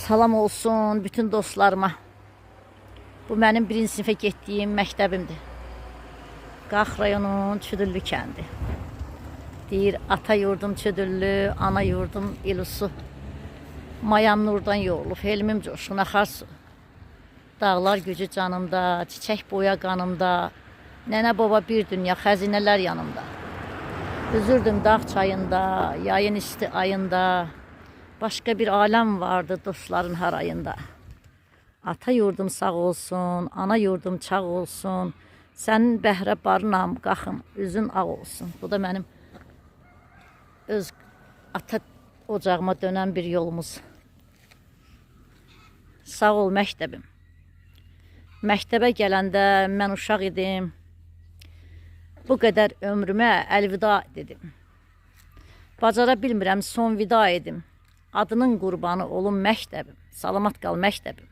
Salam olsun bütün dostlarıma. Bu mənim birinci sinifə getdiyim məktəbimdir. Qax rayonunun Çüdüllü kəndi. Deyir, ata yurdum Çüdüllü, ana yurdum İlusu. Mayam nurdan yoğulub, elmim coşqun axar su. Dağlar gücü canımda, çiçək boya qanımda. Nənə baba bir dünya xəzinələr yanımda. Üzürdüm dağ çayında, yayın isti ayında. Başqa bir aləm vardı dostların harayında. Ata yurdum sağ olsun, ana yurdum çağ olsun. Sənin bəhrə barınam, qaxım, üzün ağ olsun. Bu da mənim öz ata ocağıma dönən bir yolumuz. Sağ ol məktəbim. Məktəbə gələndə mən uşaq idim. Bu qədər ömrümə əlvida dedim. Bacara bilmirəm son vida edim. Adının qurbanı olum məktəbim. Salamat qal məktəbim.